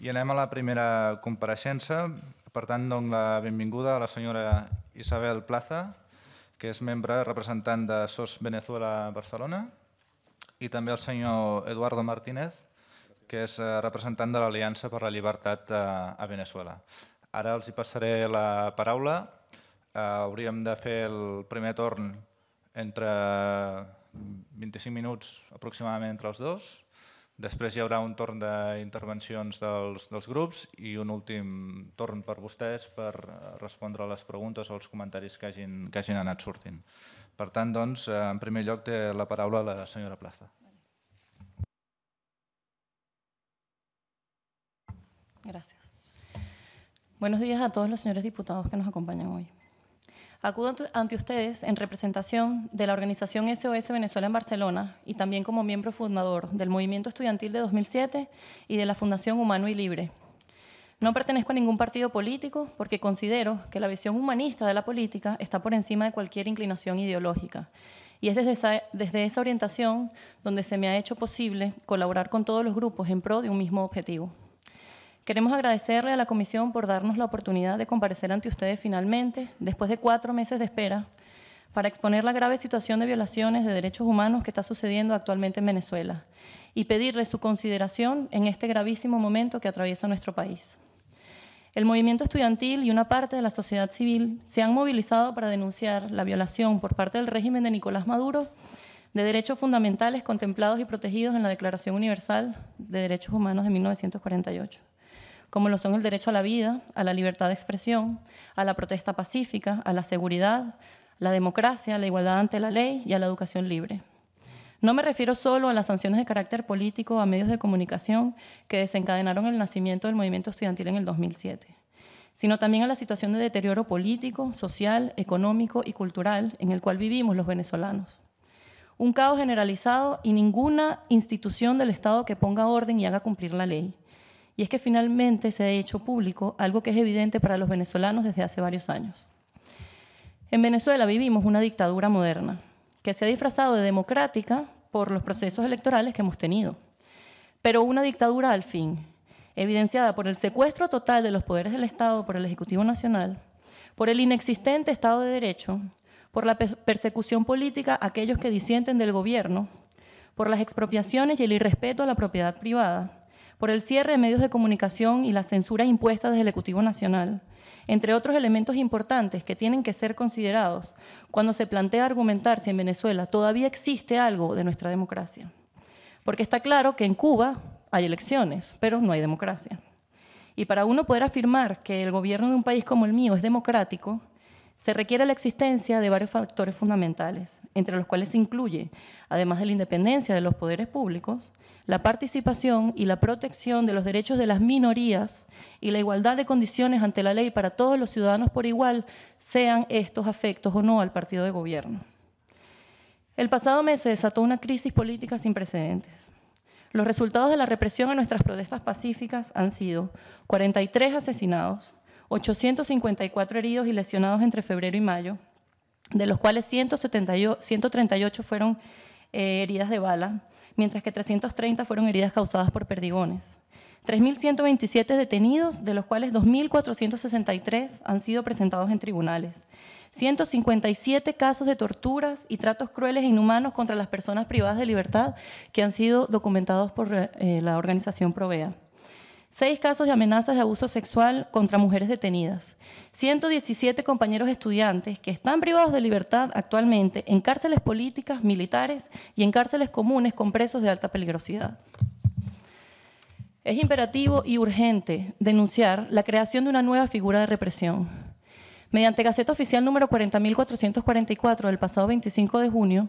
I anem a la primera compareixença. Per tant, dono la benvinguda a la senyora Isabel Plaza, que és membre representant de SOS Venezuela Barcelona, i també el senyor Eduardo Martínez, que és representant de l'Aliança per la Llibertat a Venezuela. Ara els hi passaré la paraula. Hauríem de fer el primer torn entre 25 minuts aproximadament entre els dos. Després hi haurà un torn d'intervencions dels grups i un últim torn per vostès per respondre a les preguntes o els comentaris que hagin anat sortint. Per tant, doncs, en primer lloc té la paraula la senyora Plaza. Gracias. Buenos días a todos los señores diputados que nos acompañan hoy. Acudo ante ustedes en representación de la organización SOS Venezuela en Barcelona y también como miembro fundador del Movimiento Estudiantil de 2007 y de la Fundación Humano y Libre. No pertenezco a ningún partido político porque considero que la visión humanista de la política está por encima de cualquier inclinación ideológica. Y es desde esa orientación donde se me ha hecho posible colaborar con todos los grupos en pro de un mismo objetivo. Queremos agradecerle a la Comisión por darnos la oportunidad de comparecer ante ustedes finalmente, después de 4 meses de espera, para exponer la grave situación de violaciones de derechos humanos que está sucediendo actualmente en Venezuela y pedirle su consideración en este gravísimo momento que atraviesa nuestro país. El movimiento estudiantil y una parte de la sociedad civil se han movilizado para denunciar la violación por parte del régimen de Nicolás Maduro de derechos fundamentales contemplados y protegidos en la Declaración Universal de Derechos Humanos de 1948. Como lo son el derecho a la vida, a la libertad de expresión, a la protesta pacífica, a la seguridad, la democracia, la igualdad ante la ley y a la educación libre. No me refiero solo a las sanciones de carácter político a medios de comunicación que desencadenaron el nacimiento del movimiento estudiantil en el 2007, sino también a la situación de deterioro político, social, económico y cultural en el cual vivimos los venezolanos. Un caos generalizado y ninguna institución del Estado que ponga orden y haga cumplir la ley. Y es que finalmente se ha hecho público algo que es evidente para los venezolanos desde hace varios años. En Venezuela vivimos una dictadura moderna que se ha disfrazado de democrática por los procesos electorales que hemos tenido, pero una dictadura al fin, evidenciada por el secuestro total de los poderes del Estado por el Ejecutivo Nacional, por el inexistente Estado de Derecho, por la persecución política a aquellos que disienten del gobierno, por las expropiaciones y el irrespeto a la propiedad privada, por el cierre de medios de comunicación y la censura impuesta desde el Ejecutivo Nacional, entre otros elementos importantes que tienen que ser considerados cuando se plantea argumentar si en Venezuela todavía existe algo de nuestra democracia. Porque está claro que en Cuba hay elecciones, pero no hay democracia. Y para uno poder afirmar que el gobierno de un país como el mío es democrático, se requiere la existencia de varios factores fundamentales, entre los cuales se incluye, además de la independencia de los poderes públicos, la participación y la protección de los derechos de las minorías y la igualdad de condiciones ante la ley para todos los ciudadanos por igual, sean estos afectos o no al partido de gobierno. El pasado mes se desató una crisis política sin precedentes. Los resultados de la represión a nuestras protestas pacíficas han sido 43 asesinados, 854 heridos y lesionados entre febrero y mayo, de los cuales 138 fueron heridas de bala, mientras que 330 fueron heridas causadas por perdigones. 3.127 detenidos, de los cuales 2.463 han sido presentados en tribunales. 157 casos de torturas y tratos crueles e inhumanos contra las personas privadas de libertad que han sido documentados por la organización Provea. 6 casos de amenazas de abuso sexual contra mujeres detenidas. 117 compañeros estudiantes que están privados de libertad actualmente en cárceles políticas, militares y en cárceles comunes con presos de alta peligrosidad. Es imperativo y urgente denunciar la creación de una nueva figura de represión. Mediante Gaceta Oficial número 40.444 del pasado 25 de junio,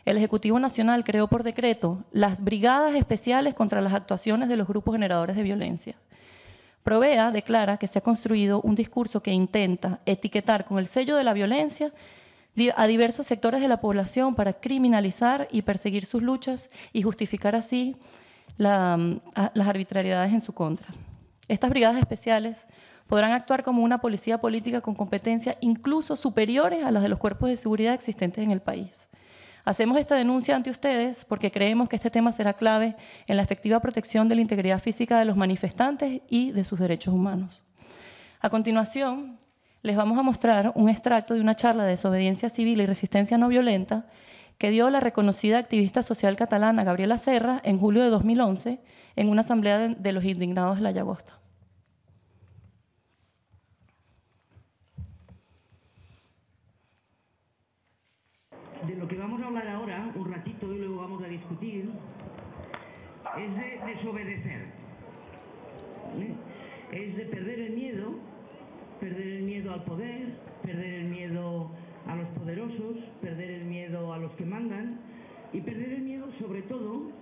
el Ejecutivo Nacional creó por decreto las Brigadas Especiales contra las actuaciones de los grupos generadores de violencia. Provea declara que se ha construido un discurso que intenta etiquetar con el sello de la violencia a diversos sectores de la población para criminalizar y perseguir sus luchas y justificar así las arbitrariedades en su contra. Estas brigadas especiales podrán actuar como una policía política con competencias incluso superiores a las de los cuerpos de seguridad existentes en el país. Hacemos esta denuncia ante ustedes porque creemos que este tema será clave en la efectiva protección de la integridad física de los manifestantes y de sus derechos humanos. A continuación, les vamos a mostrar un extracto de una charla de desobediencia civil y resistencia no violenta que dio la reconocida activista social catalana Gabriela Serra en julio de 2011 en una asamblea de los indignados de la Llagosta. De lo que vamos a hablar ahora, un ratito, y luego vamos a discutir, es de desobedecer. Es de perder el miedo al poder, perder el miedo a los poderosos, perder el miedo a los que mandan y perder el miedo, sobre todo,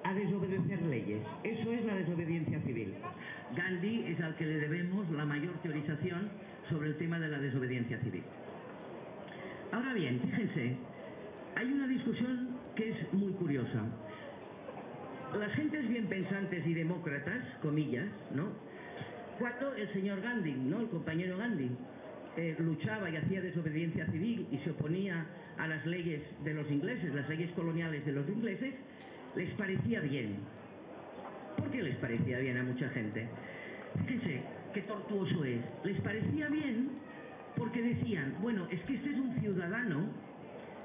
a desobedecer leyes. Eso es la desobediencia civil. Gandhi es al que le debemos la mayor teorización sobre el tema de la desobediencia civil. Ahora bien, fíjense, hay una discusión que es muy curiosa. Las gentes bien pensantes y demócratas, comillas, ¿no? Cuando el señor Gandhi, ¿no?, el compañero Gandhi, luchaba y hacía desobediencia civil y se oponía a las leyes de los ingleses, las leyes coloniales de los ingleses, les parecía bien. ¿Por qué les parecía bien a mucha gente? Fíjense qué tortuoso es. Les parecía bien porque decían, bueno, es que este es un ciudadano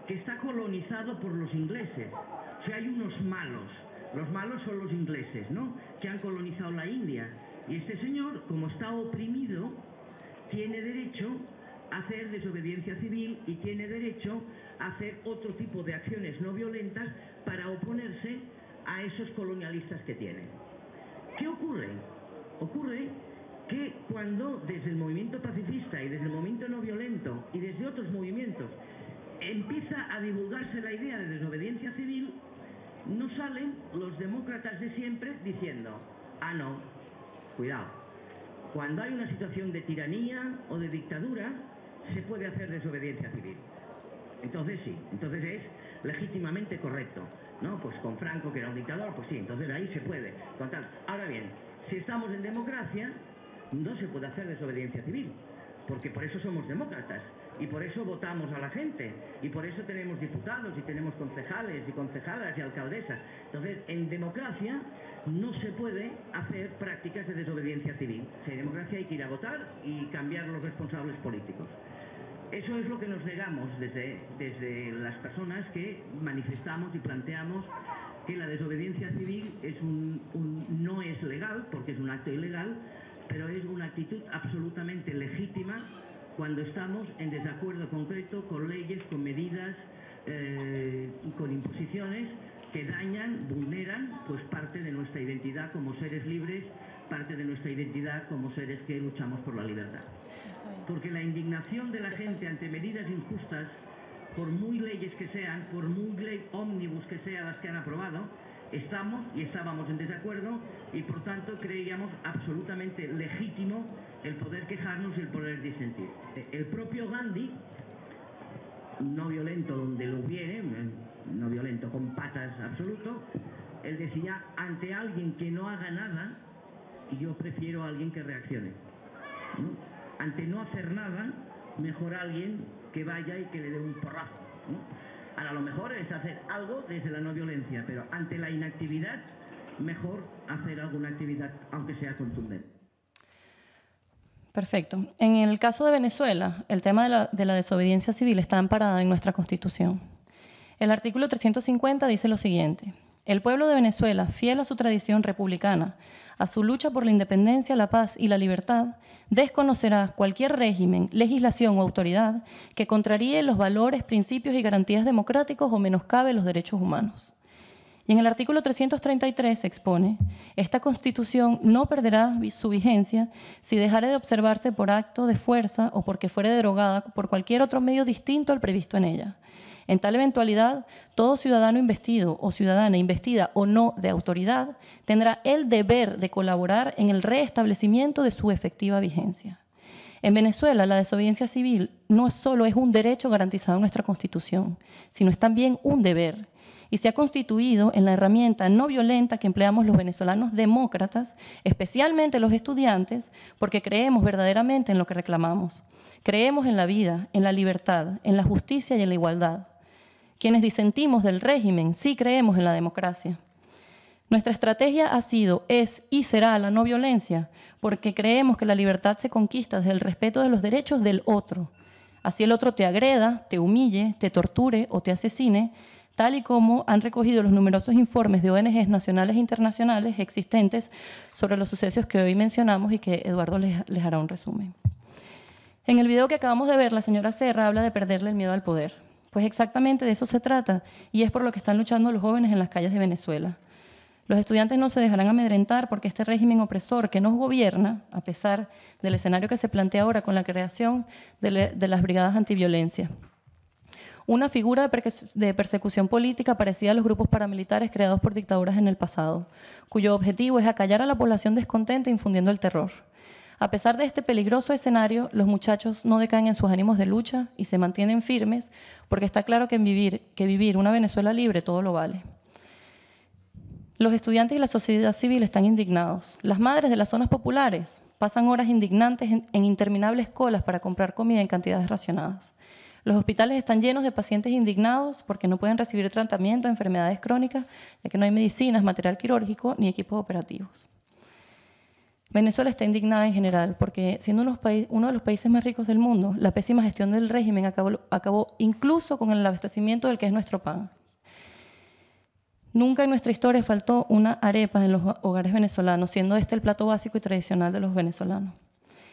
que está colonizado por los ingleses. O sea, hay unos malos. Los malos son los ingleses, ¿no?, que han colonizado la India. Y este señor, como está oprimido, tiene derecho a hacer desobediencia civil y tiene derecho a hacer otro tipo de acciones no violentas para oponerse a esos colonialistas que tienen. ¿Qué ocurre? Ocurre que cuando desde el movimiento pacifista y desde el movimiento no violento y desde otros movimientos empieza a divulgarse la idea de desobediencia civil, no salen los demócratas de siempre diciendo, ah, no, cuidado, cuando hay una situación de tiranía o de dictadura, se puede hacer desobediencia civil. Entonces sí, entonces es legítimamente correcto, ¿no? Pues con Franco, que era un dictador, pues sí, entonces ahí se puede. Ahora bien, si estamos en democracia, no se puede hacer desobediencia civil, porque por eso somos demócratas. Y por eso votamos a la gente, y por eso tenemos diputados, y tenemos concejales, y concejalas, y alcaldesas. Entonces, en democracia no se puede hacer prácticas de desobediencia civil. Si hay democracia hay que ir a votar y cambiar los responsables políticos. Eso es lo que nos negamos desde las personas que manifestamos y planteamos que la desobediencia civil es no es legal, porque es un acto ilegal, pero es una actitud absolutamente legítima cuando estamos en desacuerdo concreto con leyes, con medidas y con imposiciones que dañan, vulneran pues parte de nuestra identidad como seres libres, parte de nuestra identidad como seres que luchamos por la libertad. Porque la indignación de la gente ante medidas injustas, por muy leyes que sean, por muy ley ómnibus que sean las que han aprobado, estamos y estábamos en desacuerdo y por tanto creíamos absolutamente legítimo el poder quejarnos y el poder disentir. El propio Gandhi, no violento donde lo hubiere, no violento con patas absoluto, él decía, ante alguien que no haga nada, yo prefiero a alguien que reaccione. ¿No? Ante no hacer nada, mejor alguien que vaya y que le dé un porrazo, ¿no? Ahora, lo mejor es hacer algo desde la no violencia, pero ante la inactividad, mejor hacer alguna actividad, aunque sea contundente. Perfecto. En el caso de Venezuela, el tema de la desobediencia civil está amparada en nuestra Constitución. El artículo 350 dice lo siguiente: el pueblo de Venezuela, fiel a su tradición republicana, a su lucha por la independencia, la paz y la libertad, desconocerá cualquier régimen, legislación o autoridad que contraríe los valores, principios y garantías democráticos o menoscabe los derechos humanos. Y en el artículo 333 se expone, esta Constitución no perderá su vigencia si dejare de observarse por acto de fuerza o porque fuere derogada por cualquier otro medio distinto al previsto en ella. En tal eventualidad, todo ciudadano investido o ciudadana investida o no de autoridad tendrá el deber de colaborar en el restablecimiento de su efectiva vigencia. En Venezuela, la desobediencia civil no solo es un derecho garantizado en nuestra Constitución, sino es también un deber, y se ha constituido en la herramienta no violenta que empleamos los venezolanos demócratas, especialmente los estudiantes, porque creemos verdaderamente en lo que reclamamos. Creemos en la vida, en la libertad, en la justicia y en la igualdad. Quienes disentimos del régimen sí creemos en la democracia. Nuestra estrategia ha sido, es y será la no violencia, porque creemos que la libertad se conquista desde el respeto de los derechos del otro. Así el otro te agreda, te humille, te torture o te asesine, tal y como han recogido los numerosos informes de ONGs nacionales e internacionales existentes sobre los sucesos que hoy mencionamos y que Eduardo les hará un resumen. En el video que acabamos de ver, la señora Serra habla de perderle el miedo al poder. Pues exactamente de eso se trata, y es por lo que están luchando los jóvenes en las calles de Venezuela. Los estudiantes no se dejarán amedrentar porque este régimen opresor que nos gobierna, a pesar del escenario que se plantea ahora con la creación de las brigadas antiviolencia. Una figura de persecución política parecida a los grupos paramilitares creados por dictaduras en el pasado, cuyo objetivo es acallar a la población descontenta infundiendo el terror. A pesar de este peligroso escenario, los muchachos no decaen en sus ánimos de lucha y se mantienen firmes porque está claro que vivir una Venezuela libre todo lo vale. Los estudiantes y la sociedad civil están indignados. Las madres de las zonas populares pasan horas indignantes en interminables colas para comprar comida en cantidades racionadas. Los hospitales están llenos de pacientes indignados porque no pueden recibir tratamiento de enfermedades crónicas, ya que no hay medicinas, material quirúrgico ni equipos operativos. Venezuela está indignada en general porque, siendo uno de los países más ricos del mundo, la pésima gestión del régimen acabó incluso con el abastecimiento del que es nuestro pan. Nunca en nuestra historia faltó una arepa en los hogares venezolanos, siendo este el plato básico y tradicional de los venezolanos.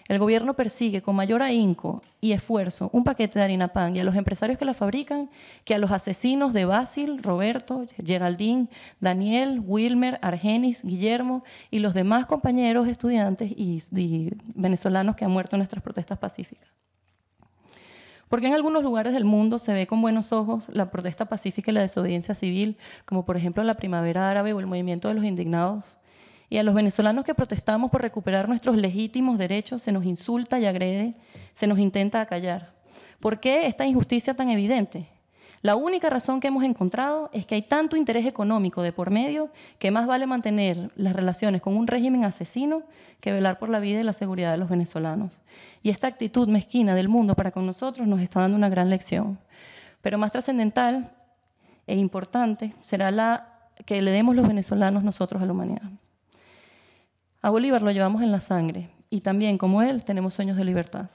El gobierno persigue con mayor ahínco y esfuerzo un paquete de harina pan y a los empresarios que la fabrican que a los asesinos de Basil, Roberto, Geraldine, Daniel, Wilmer, Argenis, Guillermo y los demás compañeros estudiantes y venezolanos que han muerto en nuestras protestas pacíficas. Porque en algunos lugares del mundo se ve con buenos ojos la protesta pacífica y la desobediencia civil, como por ejemplo la Primavera Árabe o el Movimiento de los Indignados. Y a los venezolanos que protestamos por recuperar nuestros legítimos derechos se nos insulta y agrede, se nos intenta acallar. ¿Por qué esta injusticia tan evidente? La única razón que hemos encontrado es que hay tanto interés económico de por medio que más vale mantener las relaciones con un régimen asesino que velar por la vida y la seguridad de los venezolanos. Y esta actitud mezquina del mundo para con nosotros nos está dando una gran lección. Pero más trascendental e importante será la que le demos los venezolanos nosotros a la humanidad. A Bolívar lo llevamos en la sangre y también, como él, tenemos sueños de libertad.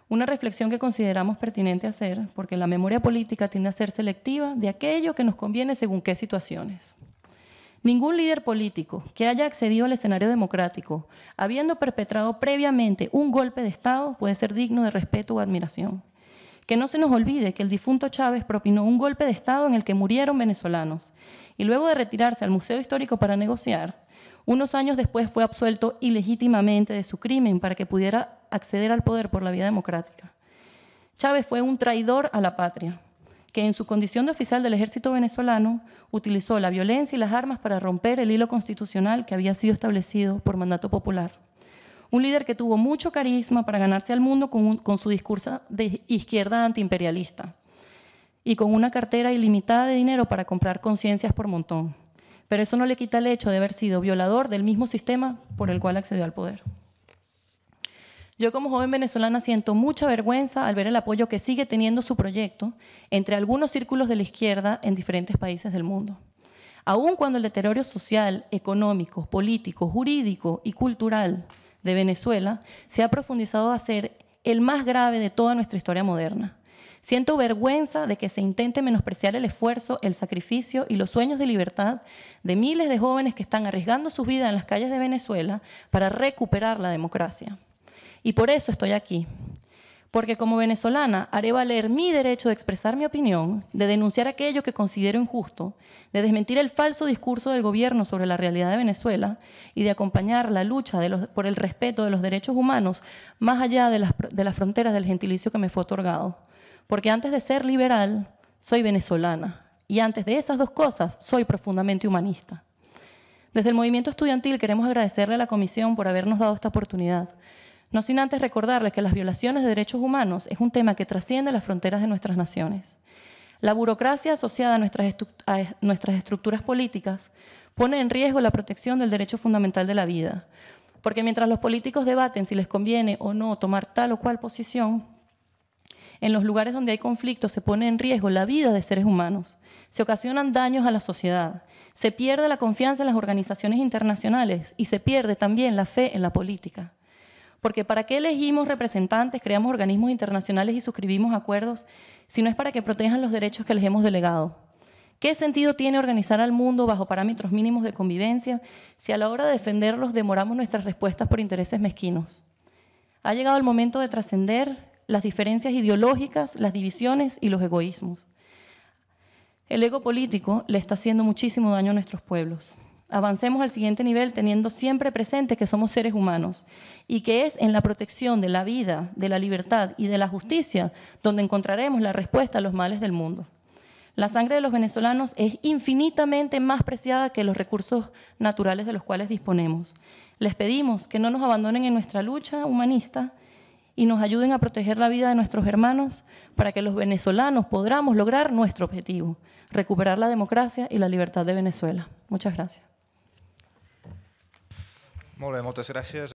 Una reflexión que consideramos pertinente hacer, porque la memoria política tiende a ser selectiva de aquello que nos conviene según qué situaciones. Ningún líder político que haya accedido al escenario democrático, habiendo perpetrado previamente un golpe de Estado, puede ser digno de respeto o admiración. Que no se nos olvide que el difunto Chávez propinó un golpe de Estado en el que murieron venezolanos y luego de retirarse al Museo Histórico para negociar, unos años después fue absuelto ilegítimamente de su crimen para que pudiera acceder al poder por la vía democrática. Chávez fue un traidor a la patria, que en su condición de oficial del ejército venezolano utilizó la violencia y las armas para romper el hilo constitucional que había sido establecido por mandato popular. Un líder que tuvo mucho carisma para ganarse al mundo con su discurso de izquierda antiimperialista y con una cartera ilimitada de dinero para comprar conciencias por montón. Pero eso no le quita el hecho de haber sido violador del mismo sistema por el cual accedió al poder. Yo como joven venezolana siento mucha vergüenza al ver el apoyo que sigue teniendo su proyecto entre algunos círculos de la izquierda en diferentes países del mundo. Aun cuando el deterioro social, económico, político, jurídico y cultural de Venezuela se ha profundizado a ser el más grave de toda nuestra historia moderna. Siento vergüenza de que se intente menospreciar el esfuerzo, el sacrificio y los sueños de libertad de miles de jóvenes que están arriesgando sus vidas en las calles de Venezuela para recuperar la democracia. Y por eso estoy aquí, porque como venezolana haré valer mi derecho de expresar mi opinión, de denunciar aquello que considero injusto, de desmentir el falso discurso del gobierno sobre la realidad de Venezuela y de acompañar la lucha por el respeto de los derechos humanos más allá de las fronteras del gentilicio que me fue otorgado. Porque antes de ser liberal, soy venezolana. Y antes de esas dos cosas, soy profundamente humanista. Desde el movimiento estudiantil queremos agradecerle a la Comisión por habernos dado esta oportunidad. No sin antes recordarles que las violaciones de derechos humanos es un tema que trasciende las fronteras de nuestras naciones. La burocracia asociada a nuestras estructuras políticas pone en riesgo la protección del derecho fundamental de la vida. Porque mientras los políticos debaten si les conviene o no tomar tal o cual posición, En los lugares donde hay conflicto se pone en riesgo la vida de seres humanos, se ocasionan daños a la sociedad, se pierde la confianza en las organizaciones internacionales y se pierde también la fe en la política. Porque ¿para qué elegimos representantes, creamos organismos internacionales y suscribimos acuerdos si no es para que protejan los derechos que les hemos delegado? ¿Qué sentido tiene organizar al mundo bajo parámetros mínimos de convivencia si a la hora de defenderlos demoramos nuestras respuestas por intereses mezquinos? Ha llegado el momento de trascender las diferencias ideológicas, las divisiones y los egoísmos. El ego político le está haciendo muchísimo daño a nuestros pueblos. Avancemos al siguiente nivel teniendo siempre presente que somos seres humanos y que es en la protección de la vida, de la libertad y de la justicia donde encontraremos la respuesta a los males del mundo. La sangre de los venezolanos es infinitamente más preciada que los recursos naturales de los cuales disponemos. Les pedimos que no nos abandonen en nuestra lucha humanista y nos ayuden a proteger la vida de nuestros hermanos para que los venezolanos podamos lograr nuestro objetivo, recuperar la democracia y la libertad de Venezuela. Muchas gracias. Molt bé, moltes gràcies.